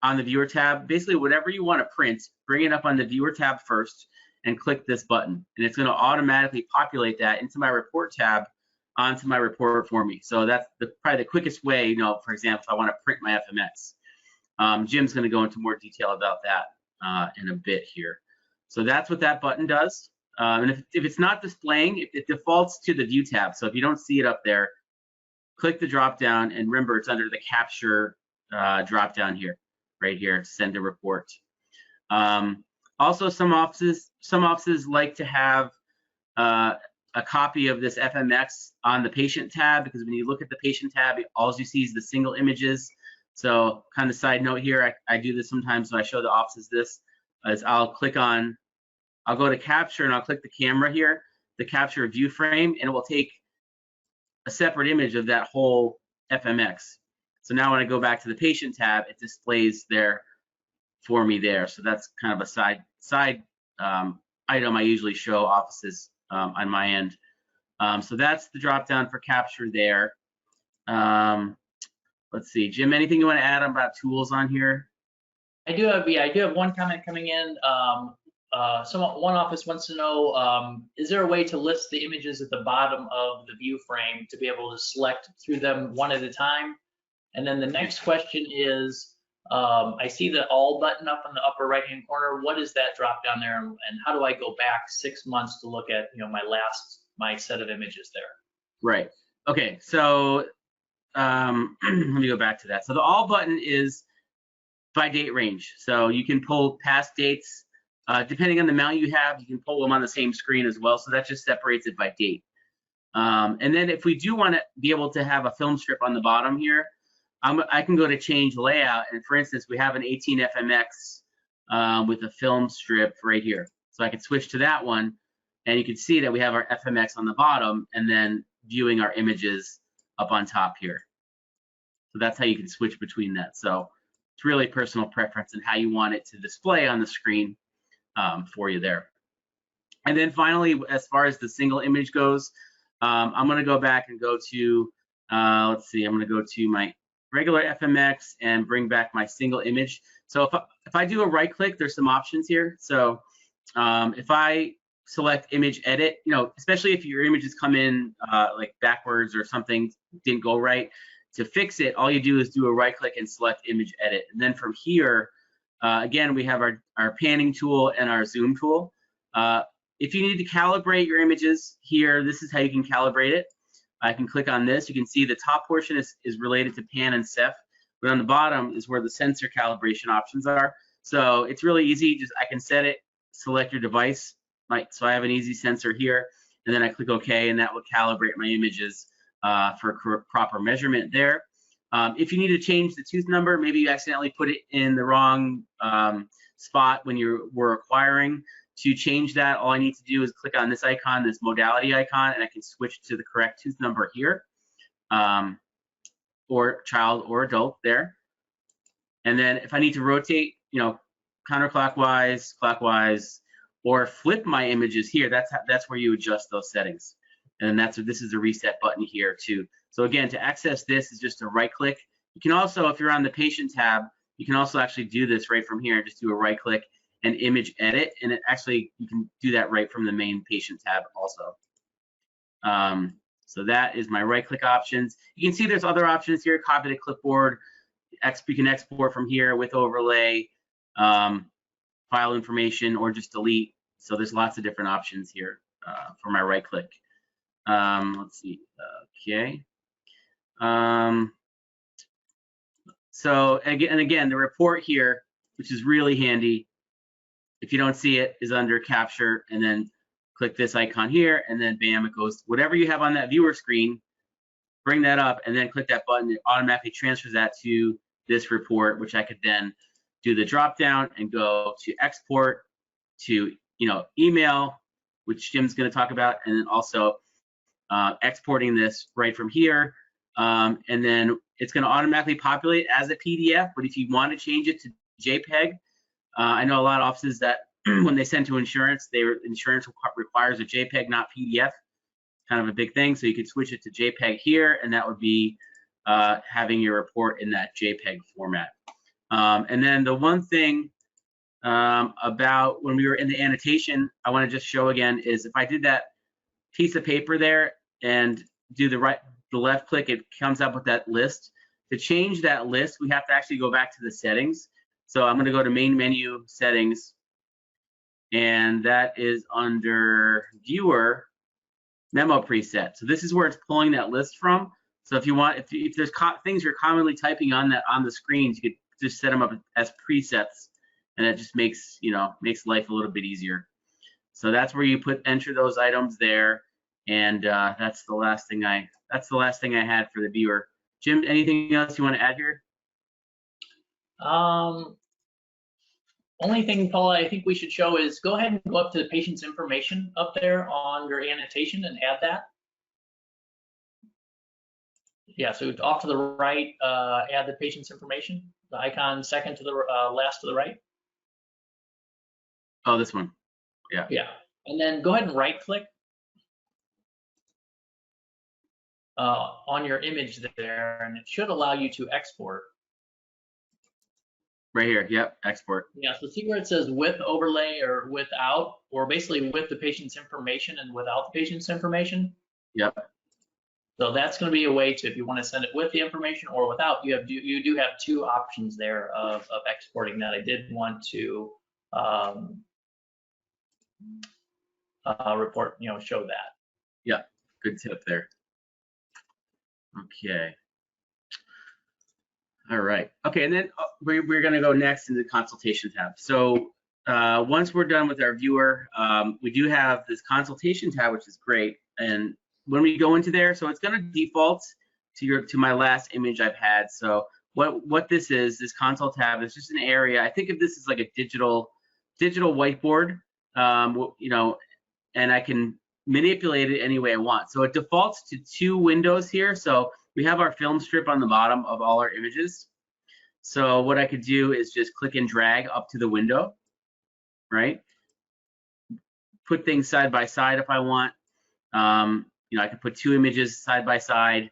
on the viewer tab, basically whatever you want to print, bring it up on the viewer tab first and click this button, and it's going to automatically populate that into my report tab onto my report for me. So that's probably the quickest way, you know, for example, if I want to print my FMX. Jim's going to go into more detail about that in a bit here. So that's what that button does. And if it's not displaying, it defaults to the view tab. So if you don't see it up there, click the drop down, and remember it's under the capture drop down here, right here, send a report. Also, some offices like to have a copy of this FMX on the patient tab, because when you look at the patient tab, all you see is the single images. So kind of side note here, I do this sometimes when I show the offices this, is I'll go to capture and I'll click the camera here, the capture view frame, and it will take a separate image of that whole FMX. So now when I go back to the patient tab, it displays there for me there. So that's kind of a side item I usually show offices on my end. So that's the drop down for capture there. Let's see, Jim, anything you want to add about tools on here? I do have one comment coming in. One office wants to know, is there a way to list the images at the bottom of the view frame to be able to select through them one at a time? And then the next question is, I see the all button up in the upper right hand corner. What is that drop down there, and how do I go back 6 months to look at, you know, my set of images there? Right. Okay. So let me go back to that. So the all button is by date range. So you can pull past dates. Depending on the amount you have, you can pull them on the same screen as well. So that just separates it by date. And then if we do want to be able to have a film strip on the bottom here, I can go to change layout. And for instance, we have an 18FMX with a film strip right here. So I can switch to that one, and you can see that we have our FMX on the bottom and then viewing our images up on top here. So that's how you can switch between that. So it's really personal preference and how you want it to display on the screen for you there. And then finally, as far as the single image goes, I'm going to go back and go to, let's see, I'm going to go to my regular FMX and bring back my single image. So if I do a right click, there's some options here. So if I select image edit, you know, especially if your images come in like backwards or something didn't go right, to fix it, all you do is do a right click and select image edit. And then from here, again, we have our panning tool and our zoom tool. If you need to calibrate your images here, this is how you can calibrate it. I can click on this. You can see the top portion is related to pan and ceph, but on the bottom is where the sensor calibration options are. So it's really easy. Just I can set it, select your device. So I have an easy sensor here, and then I click OK, and that will calibrate my images for proper measurement there. If you need to change the tooth number, maybe you accidentally put it in the wrong spot when you were acquiring. To change that, all I need to do is click on this icon, this modality icon, and I can switch to the correct tooth number here, or child or adult there. And then if I need to rotate, you know, counterclockwise, clockwise, or flip my images here, that's where you adjust those settings. And then this is the reset button here too. So again, to access this is just a right click. You can also, if you're on the patient tab, you can also actually do this right from here. Just do a right click and image edit, and it actually, you can do that right from the main patient tab also. So that is my right click options. You can see there's other options here, copy to clipboard, you can export from here with overlay, file information, or just delete. So there's lots of different options here for my right click. Let's see, okay. So again, the report here, which is really handy, if you don't see it, is under capture, and then click this icon here, and then bam, it goes, whatever you have on that viewer screen, bring that up, and then click that button. It automatically transfers that to this report, which I could then do the drop down and go to export to, you know, email, which Jim's going to talk about, and then also exporting this right from here, and then it's going to automatically populate as a PDF. But if you want to change it to JPEG, I know a lot of offices that when they send to insurance, insurance requires a JPEG, not PDF. Kind of a big thing. So you could switch it to JPEG here, and that would be having your report in that JPEG format. And then the one thing about when we were in the annotation, I want to just show again is if I did that piece of paper there and do the left click, it comes up with that list. To change that list, we have to actually go back to the settings. So I'm going to go to main menu settings, and that is under viewer memo preset. So this is where it's pulling that list from. So if you want, if there's things you're commonly typing on the screens, you could just set them up as presets, and it just makes life a little bit easier. So that's where you enter those items there, and that's the last thing I had for the viewer. Jim, anything else you want to add here? Only thing, Paula, I think we should show is go ahead and go up to the patient's information up there on your annotation and add that. Yeah, so off to the right, add the patient's information, the icon second to the last to the right. Oh, this one. Yeah. Yeah, and then go ahead and right click on your image there, and it should allow you to export. Right here, yep, export. Yeah, so see where it says with overlay or without, or basically with the patient's information and without the patient's information? Yep. So that's going to be a way to, if you want to send it with the information or without, you do have two options there of exporting that. I did want to report, show that. Yeah, good tip there. Okay. All right. Okay, and then we're going to go next into the consultation tab. So once we're done with our viewer, we do have this consultation tab, which is great. And when we go into there, so it's going to default to my last image I've had. So what this is, this console tab is just an area. I think of this as like a digital whiteboard, and I can manipulate it any way I want. So it defaults to 2 windows here. So we have our film strip on the bottom of all our images. So what I could do is just click and drag up to the window, right? Put things side by side if I want. I could put 2 images side by side.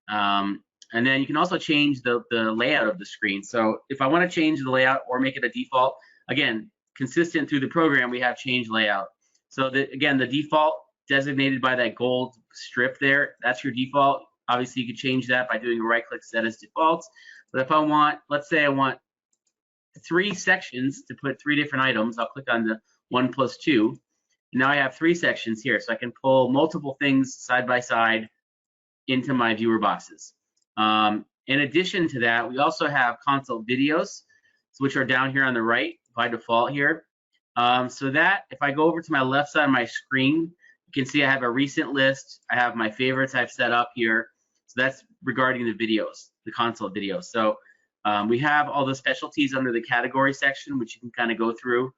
And then you can also change the layout of the screen. So if I want to change the layout or make it a default, again, consistent through the program, we have change layout. So again, the default designated by that gold strip there, that's your default. Obviously, you could change that by doing a right click, set as defaults. But if I want, let's say I want 3 sections to put 3 different items, I'll click on the 1+2. Now I have 3 sections here, so I can pull multiple things side by side into my viewer boxes. In addition to that, we also have consult videos, which are down here on the right by default here. So that if I go over to my left side of my screen, you can see I have a recent list. I have my favorites I've set up here. So that's regarding the videos, the consult videos. So we have all the specialties under the category section, which you can kind of go through.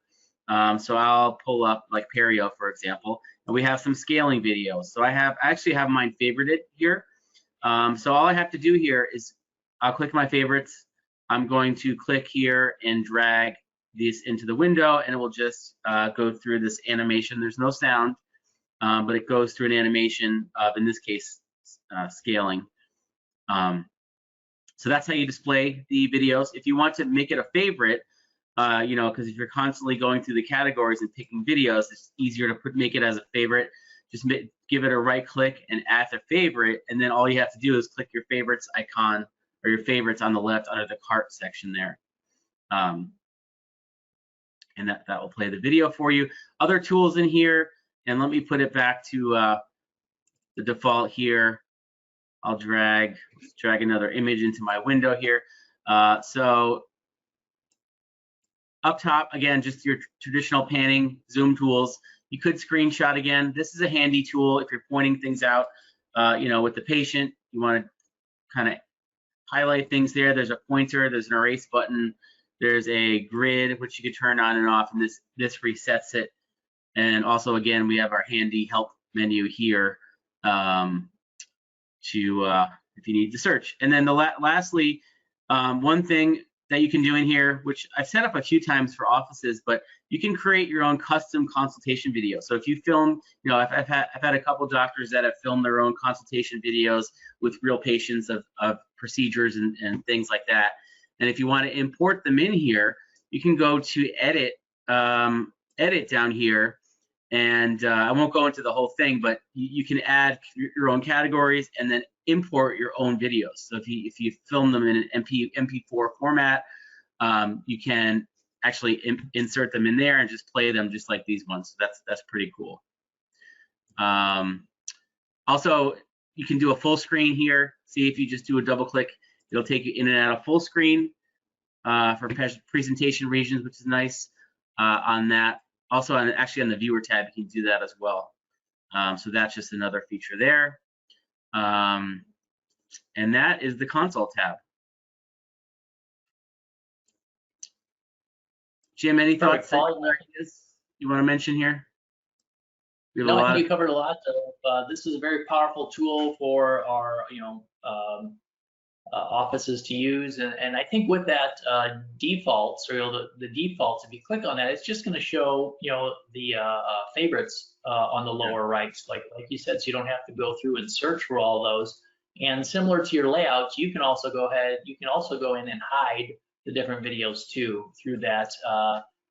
So I'll pull up like perio, for example, and we have some scaling videos. So I actually have mine favorited here. So all I have to do here is I'll click my favorites. I'm going to click here and drag this into the window, and it will just go through this animation. There's no sound, but it goes through an animation of, in this case, scaling. So that's how you display the videos. If you want to make it a favorite, because if you're constantly going through the categories and picking videos, it's easier to make it as a favorite. Just give it a right click and add to favorite, and then all you have to do is click your favorites icon or your favorites on the left under the cart section there. And that will play the video for you. Other tools in here, and let me put it back to the default here. I'll drag another image into my window here. So up top, again, just your traditional panning zoom tools. You could screenshot again. This is a handy tool if you're pointing things out, with the patient. You want to kind of highlight things there. There's a pointer, there's an erase button, there's a grid, which you can turn on and off, and this resets it. And also, again, we have our handy help menu here if you need to search. And then lastly, one thing that you can do in here, which I've set up a few times for offices, but you can create your own custom consultation video. So if you film, I've had a couple doctors that have filmed their own consultation videos with real patients of procedures and things like that. And if you want to import them in here, you can go to edit down here. And I won't go into the whole thing, but you can add your own categories and then import your own videos. So if you film them in an MP4 format, you can actually insert them in there and just play them just like these ones. So that's pretty cool. Also, you can do a full screen here. See, if you just do a double click, it'll take you in and out of full screen for presentation regions, which is nice on that. Also, actually on the viewer tab, you can do that as well. So that's just another feature there. And that is the console tab. Jim, any thoughts you want to mention here? No, I think you covered a lot. This is a very powerful tool for our, offices to use, and I think with that defaults, or the defaults, if you click on that, it's just going to show the favorites on the lower right, like you said, so you don't have to go through and search for all those. And similar to your layouts, you can also go in and hide the different videos too through that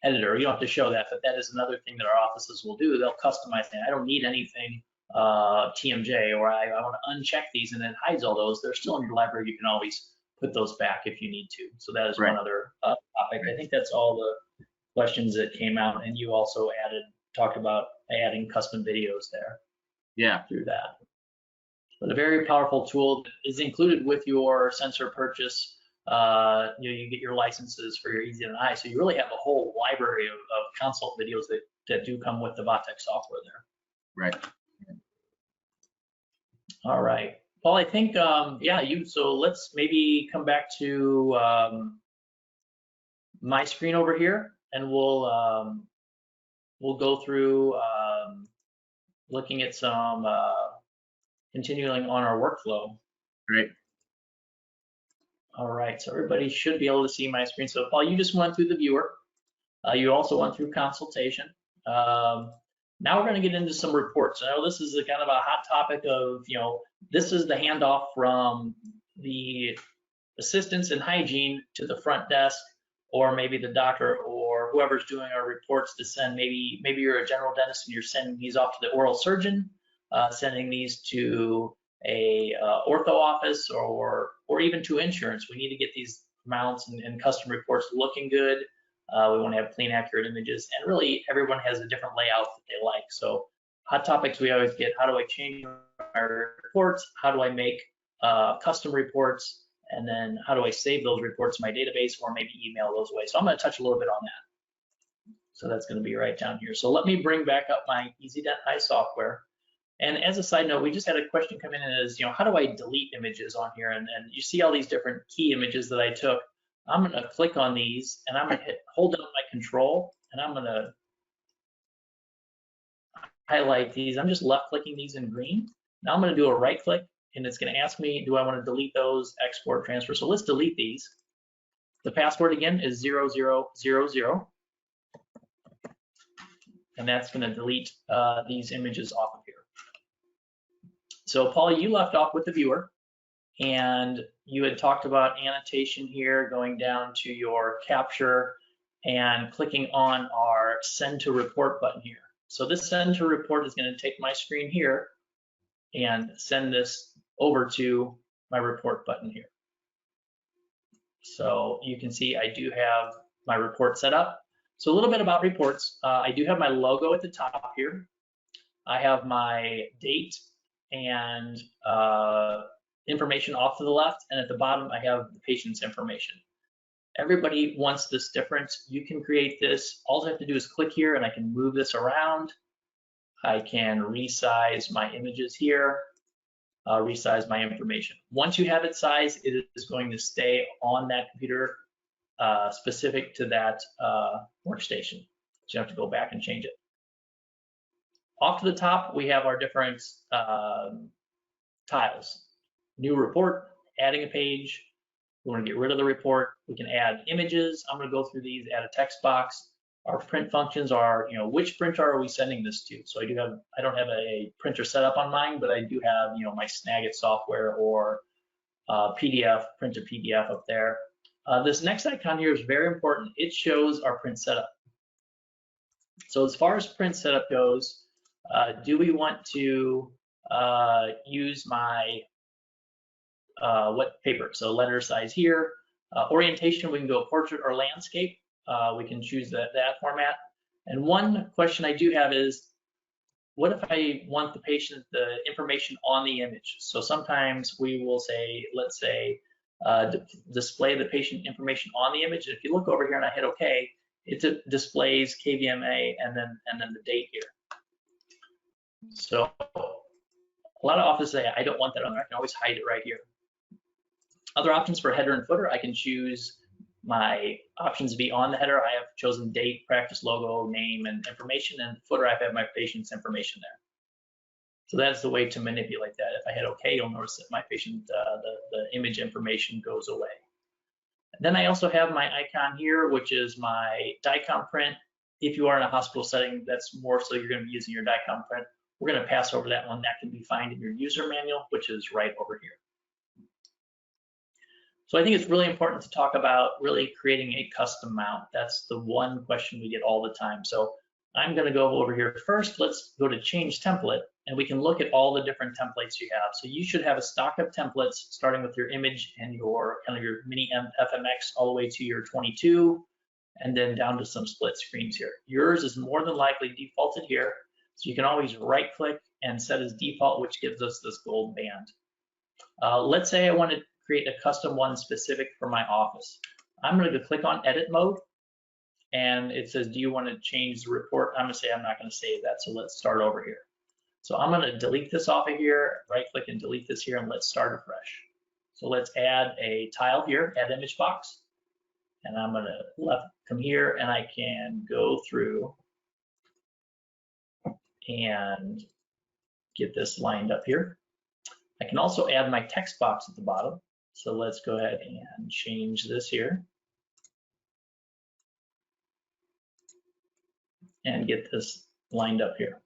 editor. You don't have to show that, but that is another thing that our offices will do. They'll customize that. I don't need anything TMJ, or I want to uncheck these, and then hides all those. They're still in your library. You can always put those back if you need to. So that is one other topic. I think that's all the questions that came out, and you also talked about adding custom videos there. Yeah. Through that. But a very powerful tool that is included with your sensor purchase. You get your licenses for your EasyDentI, so you really have a whole library of consult videos that do come with the Vatech software there. Right. All right, Paul, I think, so let's maybe come back to my screen over here, and we'll go through looking at some, continuing on our workflow. Great. All right, so everybody should be able to see my screen. So Paul, you just went through the viewer. You also went through consultation. Now we're going to get into some reports. I know this is a kind of a hot topic of, this is the handoff from the assistants in hygiene to the front desk, or maybe the doctor or whoever's doing our reports to send. Maybe you're a general dentist and you're sending these off to the oral surgeon, sending these to a ortho office, or even to insurance. We need to get these mounts and custom reports looking good. We want to have clean, accurate images, and really everyone has a different layout that they like. So hot topics we always get: how do I change my reports? How do I make custom reports? And then how do I save those reports in my database, or maybe email those away? So I'm going to touch a little bit on that. So that's going to be right down here. So let me bring back up my EasyDentI software. And as a side note, we just had a question come in, and is, how do I delete images on here? And you see all these different key images that I took. I'm going to click on these, and I'm going to hold down my control, and I'm going to highlight these. I'm just left clicking these in green. Now I'm going to do a right click, and it's going to ask me, do I want to delete those, export, transfer? So let's delete these. The password again is 0000. And that's going to delete these images off of here. So Paul, you left off with the viewer, and you had talked about annotation here, going down to your capture and clicking on our send to report button here. So this send to report is going to take my screen here and send this over to my report button here. So you can see I do have my report set up. So a little bit about reports. I do have my logo at the top here. I have my date and information off to the left, and at the bottom I have the patient's information. Everybody wants this different. You can create this. All I have to do is click here, and I can move this around. I can resize my images here, resize my information. Once you have it sized, it is going to stay on that computer specific to that workstation. So you have to go back and change it. Off to the top, we have our different tiles. New report, adding a page. We want to get rid of the report. We can add images. I'm going to go through these, add a text box. Our print functions are, which printer are we sending this to? So I don't have a printer set up on mine, but I do have, my Snagit software or PDF, print to PDF up there. This next icon here is very important. It shows our print setup. So as far as print setup goes, do we want to use my what paper? So letter size here. Orientation, we can go portrait or landscape. We can choose that format. And one question I do have is, what if I want the information on the image? So sometimes we will say, let's say, display the patient information on the image. If you look over here and I hit OK, it displays KVMA and then the date here. So a lot of offices say, I don't want that on there. I can always hide it right here. Other options for header and footer, I can choose my options to be on the header. I have chosen date, practice logo, name, and information, and footer, I have my patient's information there. So that's the way to manipulate that. If I hit OK, you'll notice that my patient, the image information goes away. And then I also have my icon here, which is my DICOM print. If you are in a hospital setting, that's more so you're going to be using your DICOM print. We're going to pass over that one. That can be found in your user manual, which is right over here. So I think it's really important to talk about really creating a custom mount. That's the one question we get all the time. So I'm going to go over here first. Let's go to change template, and we can look at all the different templates you have. So you should have a stock of templates starting with your image and your your mini FMX all the way to your 22, and then down to some split screens here. Yours is more than likely defaulted here. So you can always right click and set as default, which gives us this gold band. Let's say I want to create a custom one specific for my office. I'm going to click on edit mode, and it says, do you want to change the report? I'm going to say I'm not going to save that, so let's start over here. So I'm going to delete this off of here, right click and delete this here, and let's start afresh. So let's add a tile here, add image box, and I'm going to come here and I can go through and get this lined up here. I can also add my text box at the bottom. So let's go ahead and change this here and get this lined up here.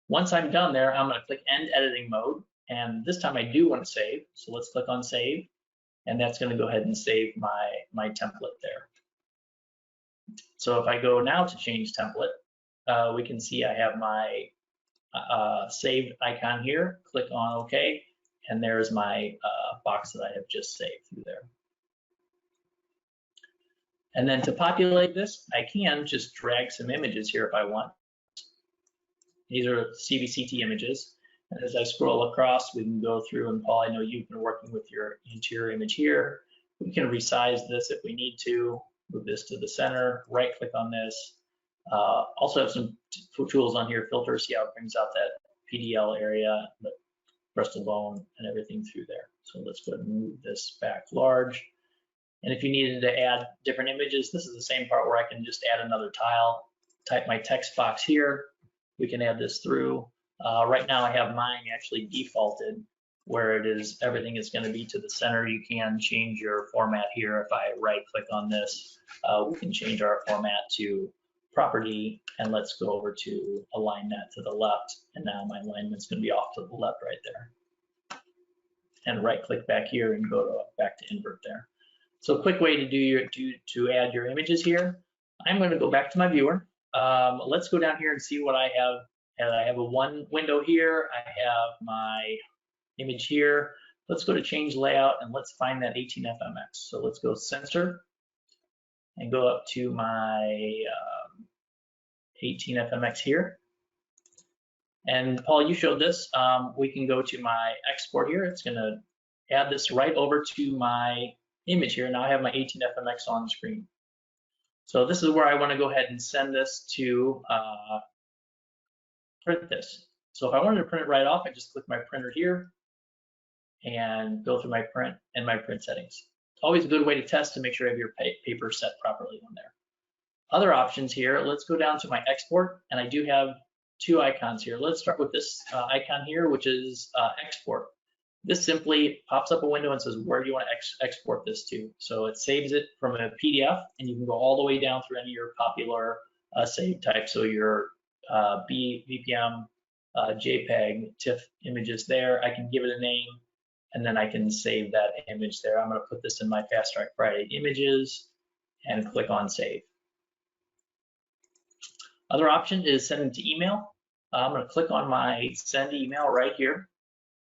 Once I'm done there, I'm going to click end editing mode, and this time I do want to save. So let's click on save, and that's going to go ahead and save my template there. So if I go now to change template, we can see I have my saved icon here. Click on OK, and there's my box that I have just saved through there. And then to populate this, I can just drag some images here if I want. These are CVCT images. And as I scroll across, we can go through, and Paul, I know you've been working with your interior image here. We can resize this if we need to, move this to the center, right click on this. Also have some tools on here, filter, see how it brings out that PDL area, the Bristol bone and everything through there. So let's go ahead and move this back large. And if you needed to add different images, this is the same part where I can just add another tile, type my text box here. We can add this through. Right now I have mine actually defaulted where it is, everything is going to be to the center. You can change your format here. If I right click on this, we can change our format to property, and let's go over to align that to the left. And now my alignment's going to be off to the left right there. And right click back here and go back to invert there. So a quick way to add your images here. I'm going to go back to my viewer. Let's go down here and see what I have. And I have one window here. I have my image here. Let's go to change layout and let's find that 18FMX. So let's go sensor and go up to my 18FMX here. And Paul, you showed this. We can go to my export here. It's going to add this right over to my image here. Now I have my 18FMX on screen. So this is where I want to go ahead and send this to print this. So if I wanted to print it right off, I just click my printer here and go through my print and my print settings. Always a good way to test to make sure you have your paper set properly on there. Other options here, let's go down to my export, and I do have two icons here. Let's start with this icon here, which is export. This simply pops up a window and says, where do you want to export this to? So it saves it from a PDF, and you can go all the way down through any of your popular save types. So your BPM, JPEG, TIFF images there. I can give it a name, and then I can save that image there. I'm going to put this in my Fast Track Friday images and click on save. Other option is sending to email. I'm going to click on my send email right here.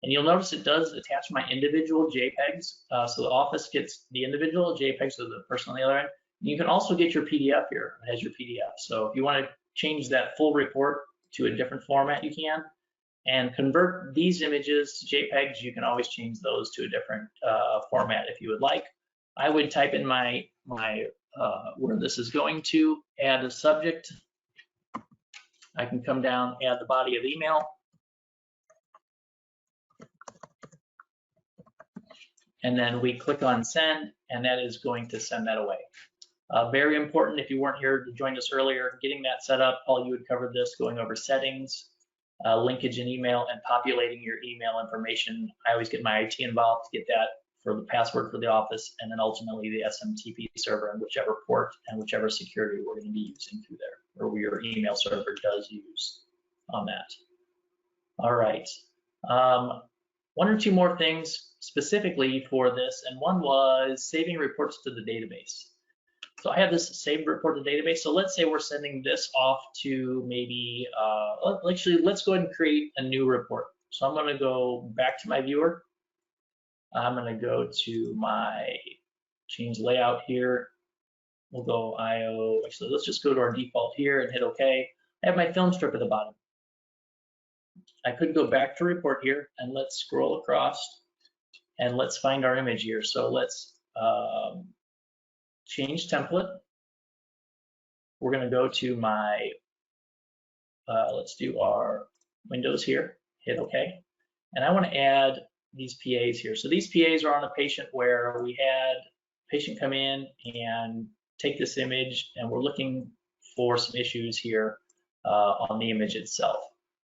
And you'll notice it does attach my individual JPEGs. So the office gets the individual JPEGs of the person on the other end. You can also get your PDF here. It has your PDF. So if you want to change that full report to a different format, you can. And convert these images to JPEGs, you can always change those to a different format if you would like. I would type in my where this is going to, add a subject. I can come down, add the body of the email. And then we click on send, and that is going to send that away. Very important, if you weren't here to join us earlier, getting that set up. Paul, you had covered this, going over settings, linkage in email, and populating your email information. I always get my IT involved to get that for the password for the office, and then ultimately the SMTP server and whichever port and whichever security we're going to be using through there, or your email server does use on that. All right. One or two more things specifically for this, and one was saving reports to the database. So I have this saved report to database. So let's say we're sending this off to maybe, actually, let's go ahead and create a new report. So I'm going to go back to my viewer. I'm going to go to my change layout here. We'll go IO. Actually, let's just go to our default here and hit OK. I have my film strip at the bottom. I could go back to report here, and let's scroll across, and let's find our image here. So let's change template. We're going to go to my, let's do our windows here, hit OK. And I want to add these PAs here. So these PAs are on a patient where we had a patient come in and take this image, and we're looking for some issues here on the image itself.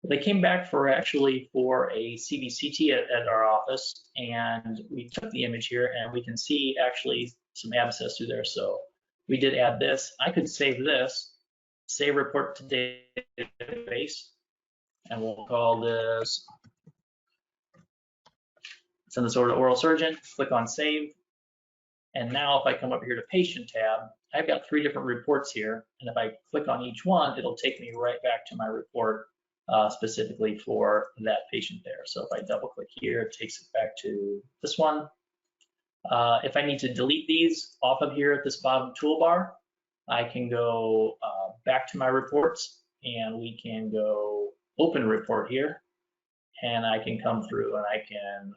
They came back for a CBCT at our office, and we took the image here, and we can see actually some abscess through there. So we did add this. I could save this, save report to database, and we'll call this, send this over to oral surgeon, click on save. And now if I come up here to patient tab, I've got 3 different reports here. And if I click on each one, it'll take me right back to my report specifically for that patient there. So if I double click here, it takes it back to this one. If I need to delete these off of here at this bottom toolbar, I can go back to my reports, and we can go open report here, and I can come through and I can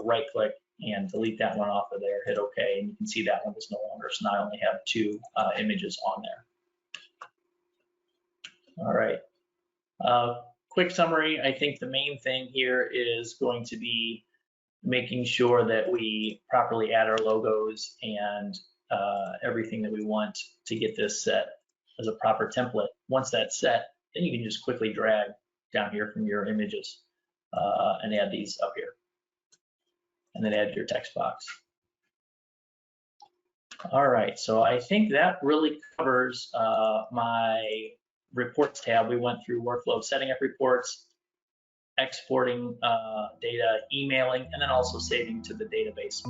right click and delete that one off of there, hit OK, and you can see that one is no longer. So now I only have 2 images on there. All right. Quick summary, I think the main thing here is going to be making sure that we properly add our logos and everything that we want to get this set as a proper template. Once that's set, then you can just quickly drag down here from your images and add these up here. And then add your text box. All right, so I think that really covers my reports tab. We went through workflow, setting up reports, exporting data, emailing, and then also saving to the database.